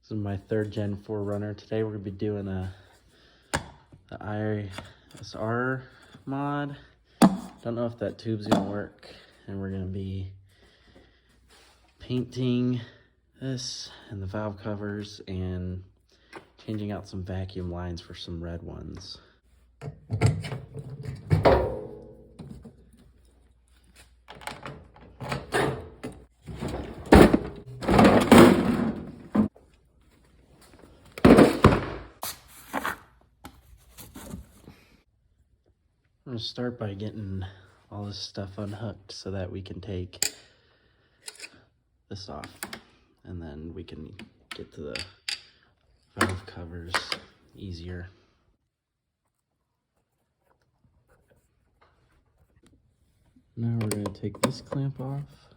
This is my 3rd gen 4Runner. Today we're gonna be doing the ISR mod. Don't know if that tube's gonna work, and we're gonna be painting this and the valve covers and changing out some vacuum lines for some red ones. I'm gonna start by getting all this stuff unhooked so that we can take this off, and then we can get to the valve covers easier. Now we're gonna take this clamp off.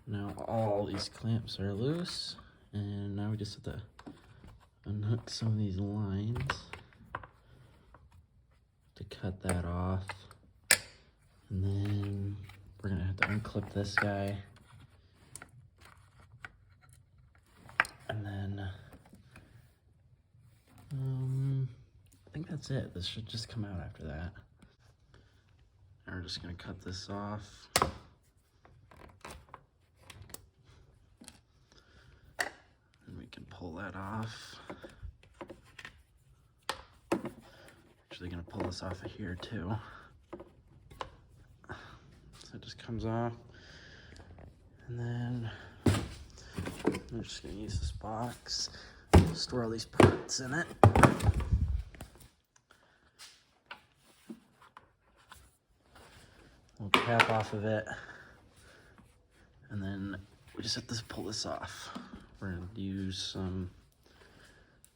Now all these clamps are loose, and now we just have to unhook some of these lines to cut that off. And then we're gonna have to unclip this guy. And then, I think that's it. This should just come out after that. Now we're just gonna cut this off. And we can pull that off. Actually gonna pull this off of here too. So it just comes off. And then I'm just gonna use this box, store all these parts in it. We'll cap off of it, and then we just have to pull this off. We're gonna use some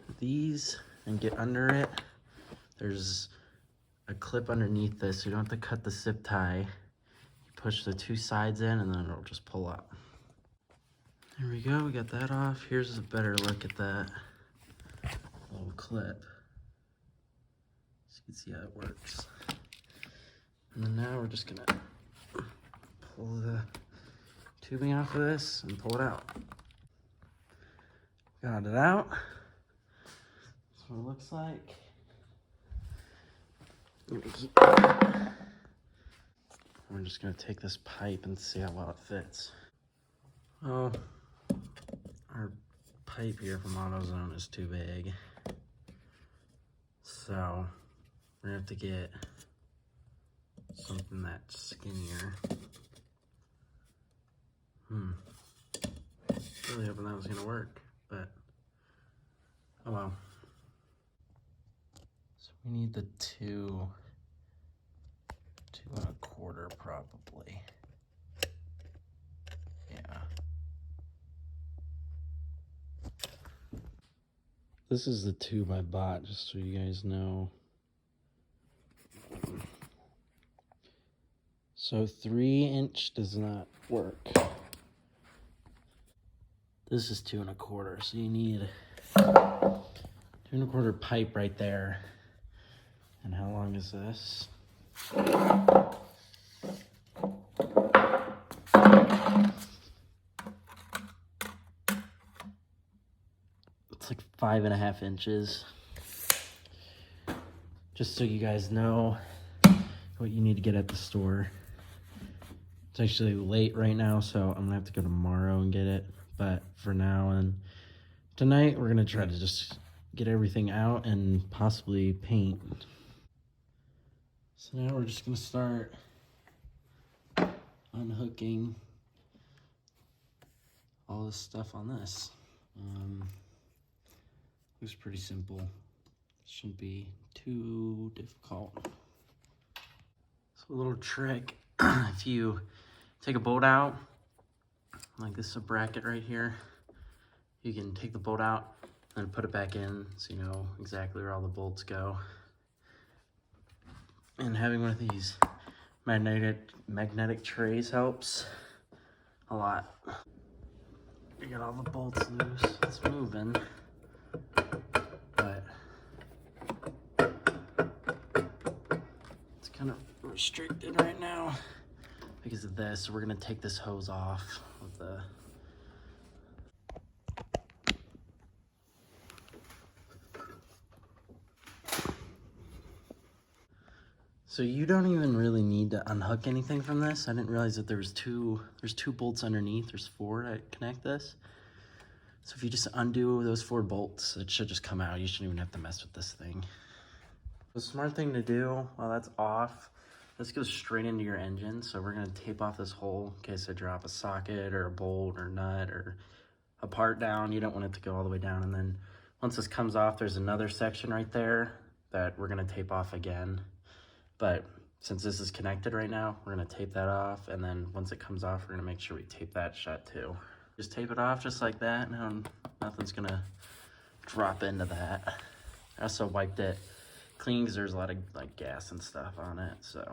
of these and get under it. There's a clip underneath this, so you don't have to cut the zip tie. You push the 2 sides in, and then it'll just pull up. There we go, we got that off. Here's a better look at that little clip, so you can see how it works. And then now we're just gonna pull the tubing off of this and pull it out. Got it out. That's what it looks like. We're just gonna take this pipe and see how well it fits. Well, our pipe here from AutoZone is too big, so we're gonna have to get something that's skinnier. Really hoping that was gonna work, but oh well. So we need the 2.25 probably. Yeah. This is the tube I bought, just so you guys know. So 3-inch does not work. This is 2.25, so you need 2.25 pipe right there. And how long is this? It's like 5.5 inches. Just so you guys know what you need to get at the store. It's actually late right now, so I'm gonna have to go tomorrow and get it. But for now and tonight, we're gonna try to just get everything out and possibly paint. So now we're just gonna start unhooking all this stuff on this. Looks pretty simple. Shouldn't be too difficult. So a little trick, if you take a bolt out, like this is a bracket right here, you can take the bolt out and put it back in so you know exactly where all the bolts go. And having one of these magnetic trays helps a lot. You got all the bolts loose, it's moving, but it's kind of restricted right now. because of this. So we're gonna take this hose off of the. So you don't even really need to unhook anything from this. I didn't realize that there's two bolts underneath. There's 4 that connect this. So if you just undo those 4 bolts, it should just come out. You shouldn't even have to mess with this thing. The smart thing to do while that's off, this goes straight into your engine. So we're gonna tape off this hole in case I drop a socket or a bolt or nut or a part down. You don't want it to go all the way down. And then once this comes off, there's another section right there that we're gonna tape off again. But since this is connected right now, we're gonna tape that off. And then once it comes off, we're gonna make sure we tape that shut too. Just tape it off just like that. Now nothing's gonna drop into that. I also wiped it clean because there's a lot of like gas and stuff on it. So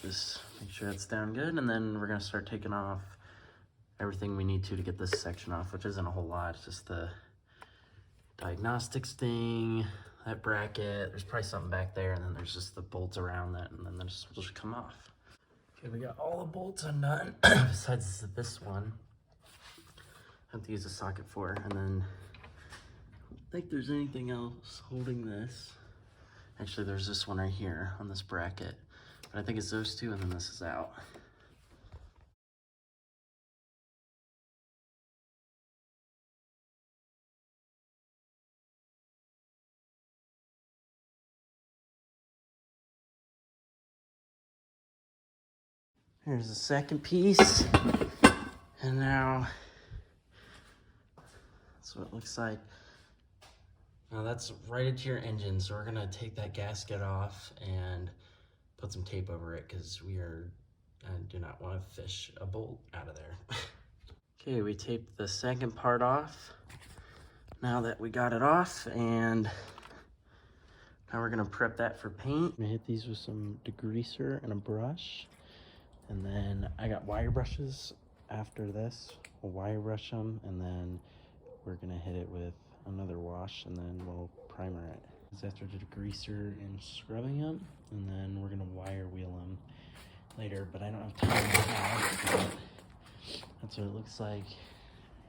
just make sure it's down good. And then we're gonna start taking off everything we need to get this section off, which isn't a whole lot. It's just the diagnostics thing, that bracket, there's probably something back there, and then there's just the bolts around that, and then they'll just come off. Okay, we got all the bolts undone, besides this one. I have to use a socket for, and then I don't think there's anything else holding this. Actually, there's this one right here on this bracket, but I think it's those two, and then this is out. Here's the second piece, and now that's what it looks like. Now that's right into your engine, so we're gonna take that gasket off and put some tape over it because I do not want to fish a bolt out of there. Okay, we taped the second part off. Now that we got it off, and now we're gonna prep that for paint. I'm gonna hit these with some degreaser and a brush. And then I got wire brushes after this. We'll wire brush them, and then we're gonna hit it with another wash, and then we'll primer it. It's after the degreaser and scrubbing them, and then we're gonna wire wheel them later, but I don't have time now. That's what it looks like.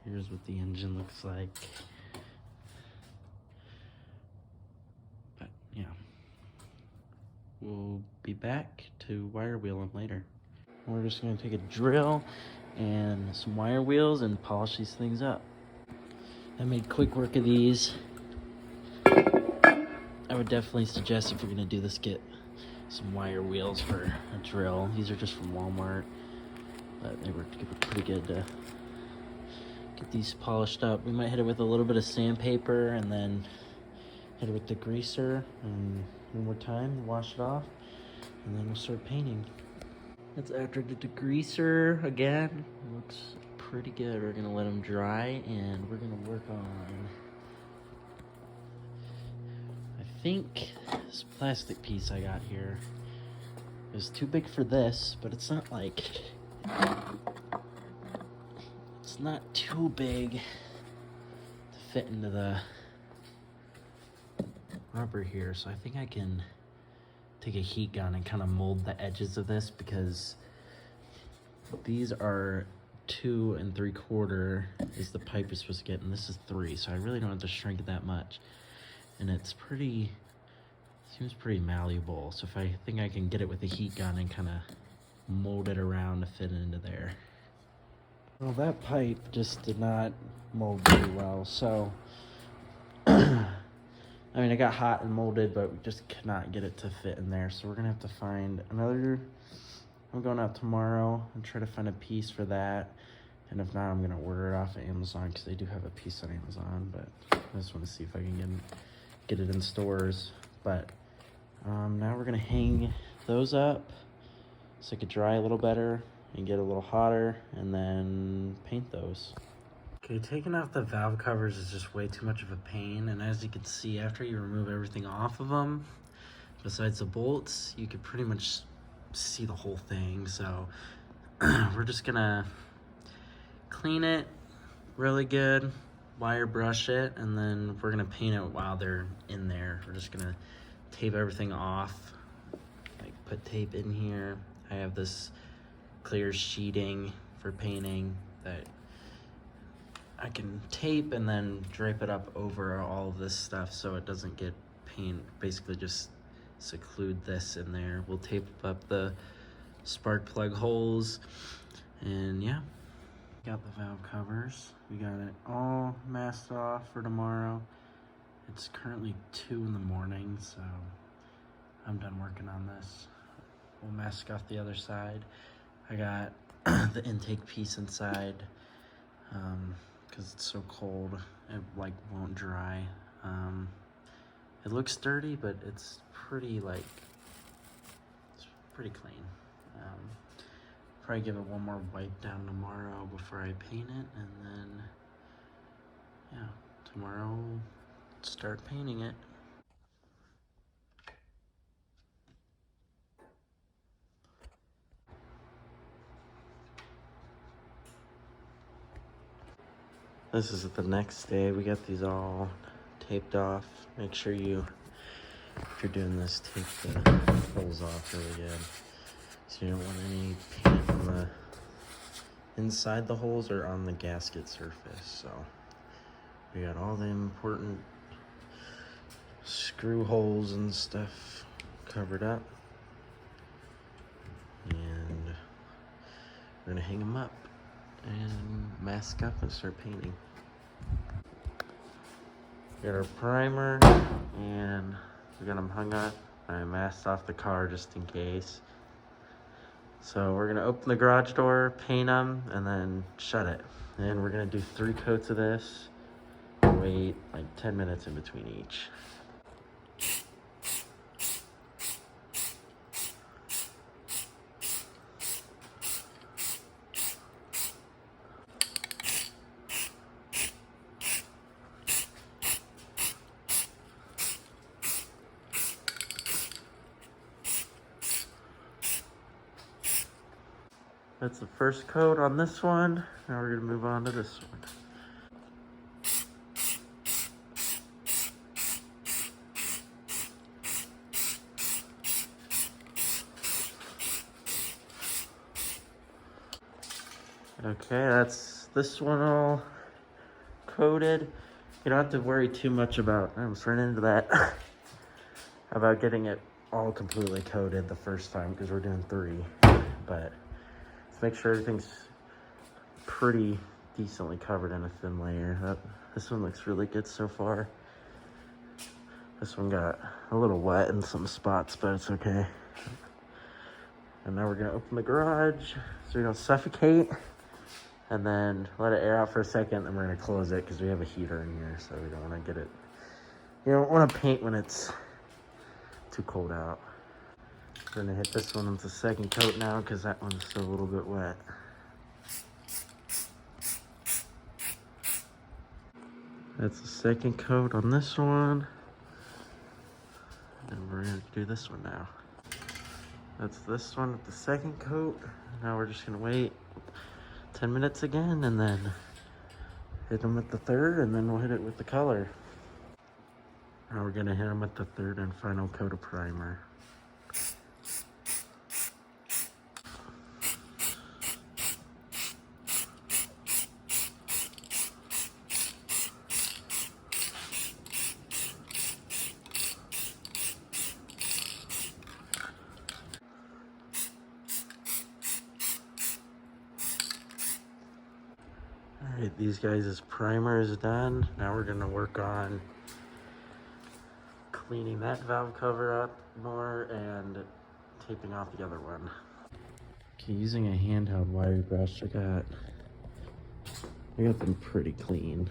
Here's what the engine looks like. But yeah, we'll be back to wire wheel them later. We're just gonna take a drill and some wire wheels and polish these things up. I made quick work of these. I would definitely suggest if you're gonna do this, get some wire wheels for a drill. These are just from Walmart, but they were pretty good to get these polished up. We might hit it with a little bit of sandpaper and then hit it with the greaser and one more time, wash it off, and then we'll start painting. That's after the degreaser again. Looks pretty good. We're gonna let them dry, and we're gonna work on, I think this plastic piece I got here is too big for this, but it's not like, it's not too big to fit into the rubber here. So I think I can take a heat gun and kind of mold the edges of this, because these are 2 3/4 is the pipe you're supposed to get, and this is 3, so I really don't have to shrink it that much, and it's seems pretty malleable. So if I think I can get it with a heat gun and kind of mold it around to fit into there. Well, that pipe just did not mold very well, so I mean, it got hot and molded, but we just could not get it to fit in there. So we're gonna have to find another. I'm going out tomorrow and try to find a piece for that. And if not, I'm gonna order it off of Amazon, because they do have a piece on Amazon, but I just wanna see if I can get it in stores. But now we're gonna hang those up so it could dry a little better and get a little hotter, and then paint those. Okay, taking off the valve covers is just way too much of a pain, and as you can see, after you remove everything off of them, besides the bolts, you could pretty much see the whole thing. So we're just gonna clean it really good, wire brush it, and then we're gonna paint it while they're in there. We're just gonna tape everything off, like put tape in here, I have this clear sheeting for painting that I can tape and then drape it up over all of this stuff so it doesn't get paint. Basically just seclude this in there. We'll tape up the spark plug holes, and yeah. Got the valve covers. We got it all masked off for tomorrow. It's currently 2 in the morning, so I'm done working on this. We'll mask off the other side. I got the intake piece inside because it's so cold, it like won't dry. It looks dirty, but it's pretty it's pretty clean. Probably give it one more wipe down tomorrow before I paint it, and then yeah, tomorrow we'll start painting it. This is the next day. We got these all taped off. Make sure you, if you're doing this, tape the holes off really good. So you don't want any paint on the inside the holes or on the gasket surface. So we got all the important screw holes and stuff covered up. And we're gonna hang them up and mask up and start painting. Got our primer, and we got them hung up. I masked off the car just in case. So we're gonna open the garage door, paint them, and then shut it. And we're gonna do 3 coats of this and wait like 10 minutes in between each. That's the first coat on this one. Now we're gonna move on to this one. Okay, that's this one all coated. You don't have to worry too much about, I almost ran into that, about getting it all completely coated the first time because we're doing 3. But let's make sure everything's pretty decently covered in a thin layer. This one looks really good so far. This one got a little wet in some spots, but it's okay. And now we're gonna open the garage so we don't suffocate, and then let it air out for a second, and we're gonna close it because we have a heater in here, so we don't wanna get it, you don't wanna paint when it's too cold out. We're gonna hit this one with the second coat now because that one's still a little bit wet. That's the second coat on this one. And we're gonna do this one now. That's this one with the second coat. Now we're just gonna wait 10 minutes again and then hit them with the third, and then we'll hit it with the color. Now we're gonna hit them with the third and final coat of primer. Alright, these guys' primer is done. Now we're gonna work on cleaning that valve cover up more and taping off the other one. Okay, using a handheld wire brush, I got them pretty clean.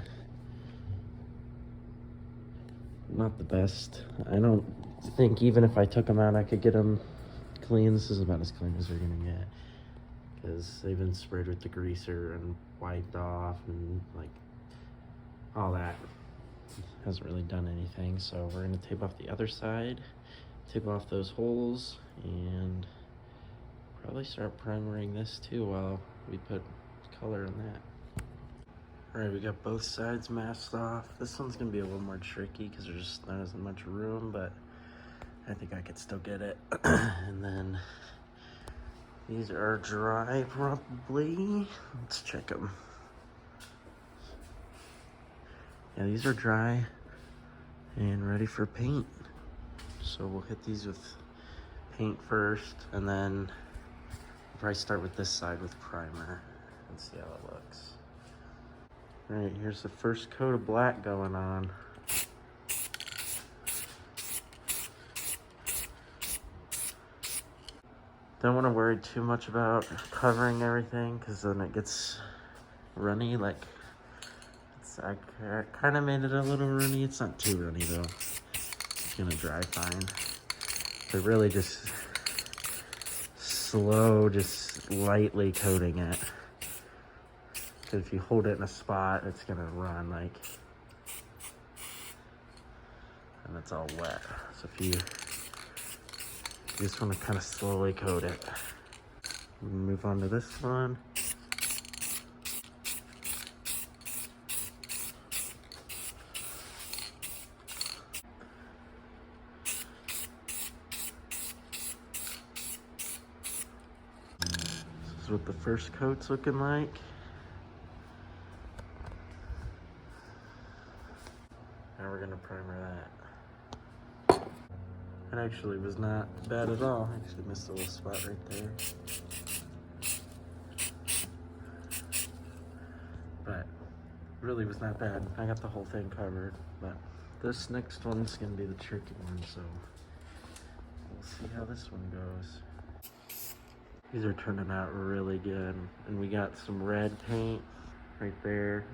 Not the best. I don't think even if I took them out I could get them clean. This is about as clean as we're gonna get, because they've been sprayed with degreaser and wiped off and like all that. Hasn't really done anything. So we're gonna tape off the other side, tape off those holes, and probably start primering this too while we put color in that. All right, we got both sides masked off. This one's gonna be a little more tricky because there's just not as much room, but I think I could still get it. And then These are dry probably. Let's check them. Yeah, these are dry and ready for paint. So we'll hit these with paint first, and then we'll probably start with this side with primer and see how it looks. All right, here's the first coat of black going on. Don't want to worry too much about covering everything, because then it gets runny. Like, I kind of made it a little runny. It's not too runny though. It's gonna dry fine. But really just slow, just lightly coating it. Because if you hold it in a spot, it's gonna run like, and it's all wet. So if you just want to kind of slowly coat it. Move on to this one. This is what the first coat's looking like. Now we're gonna primer that. It actually was not bad at all. I actually missed a little spot right there. But really was not bad. I got the whole thing covered. But this next one's gonna be the tricky one, so we'll see how this one goes. These are turning out really good. And we got some red paint right there.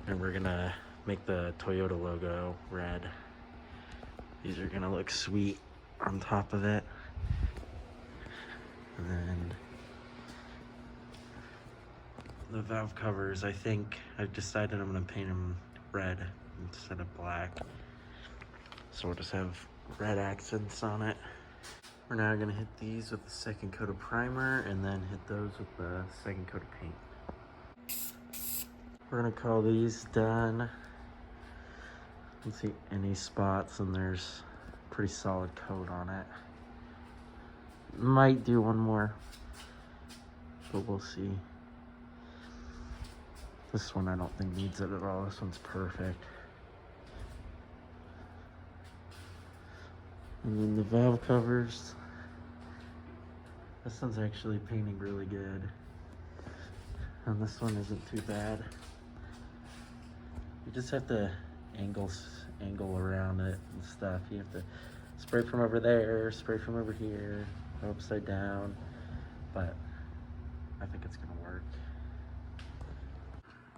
And we're gonna make the Toyota logo red. These are gonna look sweet on top of it. And then the valve covers, I think I've decided I'm gonna paint them red instead of black. So we'll just have red accents on it. We're now gonna hit these with the second coat of primer and then hit those with the second coat of paint. We're gonna call these done. Don't see any spots, and there's a pretty solid coat on it. Might do one more, but we'll see. This one I don't think needs it at all. This one's perfect. And then the valve covers. This one's actually painting really good. And this one isn't too bad. You just have to angle around it and stuff. You have to spray from over there, spray from over here, go upside down. But I think it's gonna work.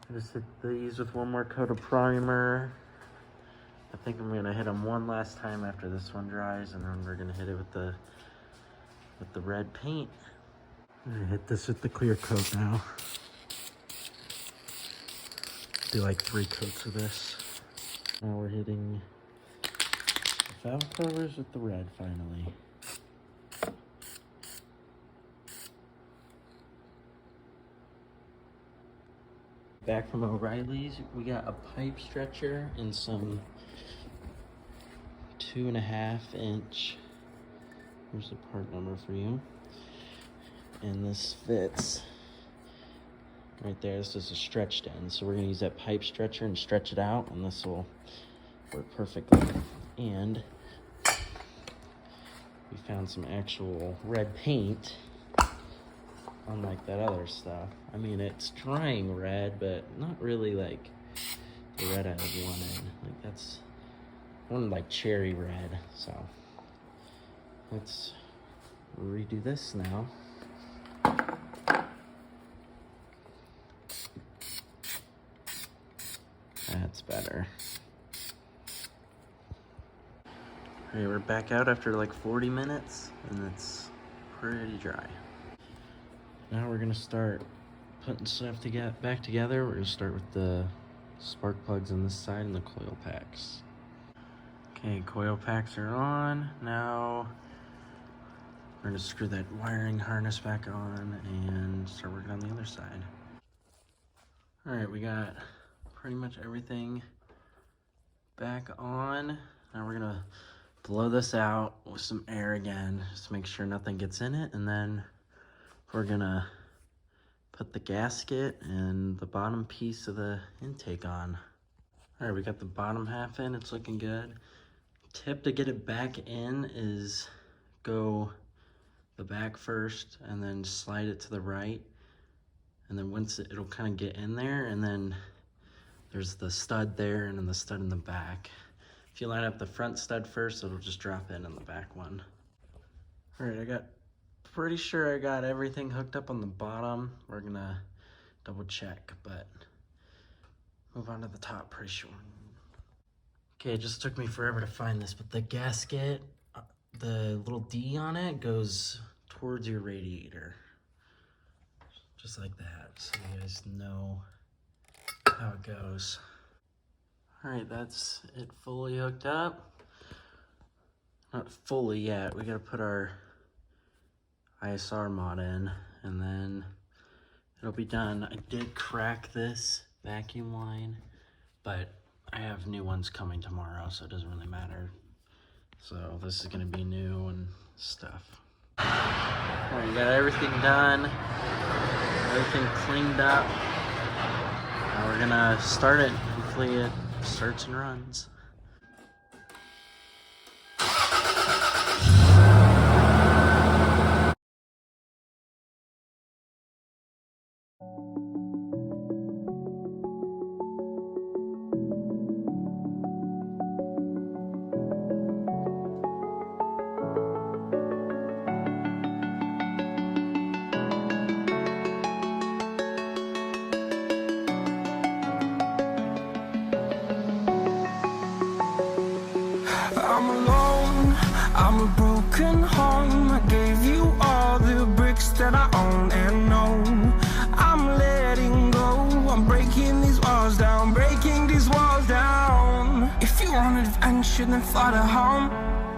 I just hit these with one more coat of primer. I think I'm gonna hit them one last time after this one dries, and then we're gonna hit it with the red paint. I'm gonna hit this with the clear coat now. Do like 3 coats of this. Now we're hitting the valve covers with the red finally. Back from O'Reilly's, we got a pipe stretcher and some 2.5 inch. Here's the part number for you. And this fits right there. This is a stretched end. So we're gonna use that pipe stretcher and stretch it out, and this will work perfectly. And we found some actual red paint, unlike that other stuff. I mean, it's drying red, but not really like the red I would want in. Like that's one like cherry red. So let's redo this now. That's better. All right, we're back out after like 40 minutes, and it's pretty dry. Now we're gonna start putting stuff back together. We're gonna start with the spark plugs on this side and the coil packs. Okay, coil packs are on. Now we're gonna screw that wiring harness back on and start working on the other side. All right, we got pretty much everything back on. Now we're gonna blow this out with some air again, just to make sure nothing gets in it, and then we're gonna put the gasket and the bottom piece of the intake on. All right, we got the bottom half in, it's looking good. Tip to get it back in is go the back first and then slide it to the right. And then once it'll kind of get in there, and then there's the stud there and then the stud in the back. If you line up the front stud first, it'll just drop in the back one. All right, pretty sure I got everything hooked up on the bottom. We're gonna double check, but move on to the top pretty sure. Okay, it just took me forever to find this, but the gasket, the little D on it goes towards your radiator. Just like that, so you guys know how it goes. All right, that's it fully hooked up. Not fully yet, we gotta put our ISR mod in, and then it'll be done. I did crack this vacuum line, but I have new ones coming tomorrow, so it doesn't really matter. So this is gonna be new and stuff. All right, got everything done, everything cleaned up. Now we're gonna start it. Hopefully it starts and runs. I'm alone, I'm a broken home. I gave you all the bricks that I own and know. I'm letting go, I'm breaking these walls down, breaking these walls down. If you want adventure, then fly to home.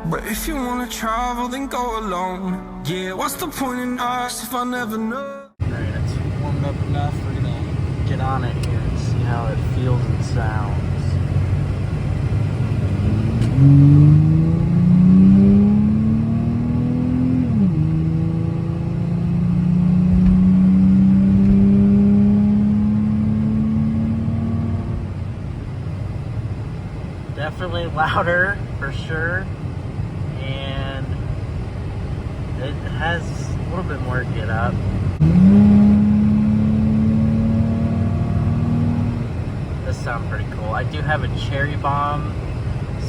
But if you wanna travel, then go alone. Yeah, what's the point in us if I never know? Alright, it's warmed up enough. We're gonna get on it here and see how it feels and sounds. Definitely louder for sure, and it has a little bit more get up. This sounds pretty cool. I do have a cherry bomb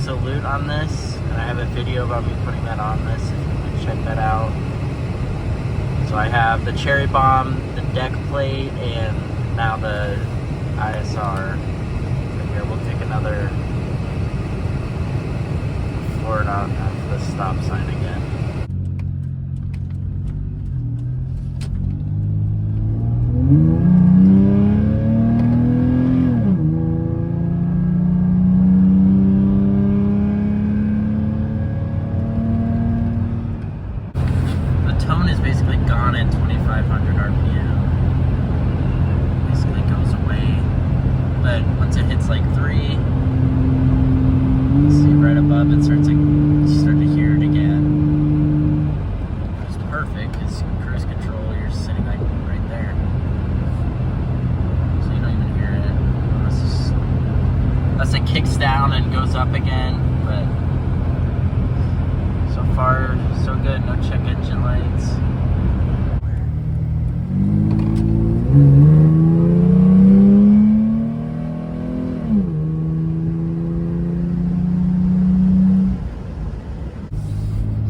salute on this, and I have a video about me putting that on this if you can check that out. So I have the cherry bomb, the deck plate, and now the ISR. So here we'll take another forward out after the stop sign again. Tone is basically gone at 2,500 RPM. Basically goes away. But once it hits like 3, you see right above it starts to, you start to hear it again. It's perfect because cruise control, you're sitting like right there. So you don't even hear it. Unless it kicks down and goes up again, but so far, so good. No check engine lights.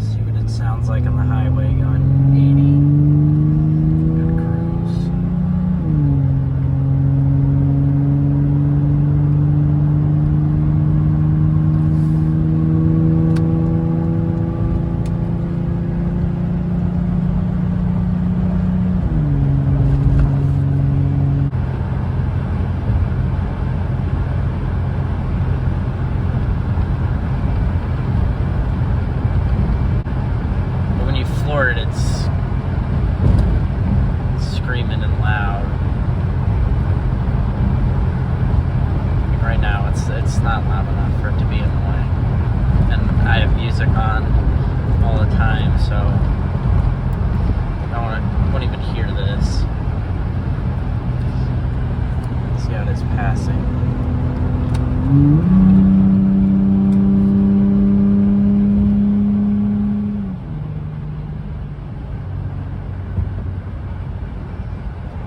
See what it sounds like on the highway going 80. Good cruise. It's screaming and loud. Right now it's not loud enough for it to be annoying. And I have music on all the time, so I won't even hear passing.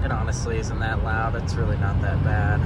It honestly isn't that loud. It's really not that bad.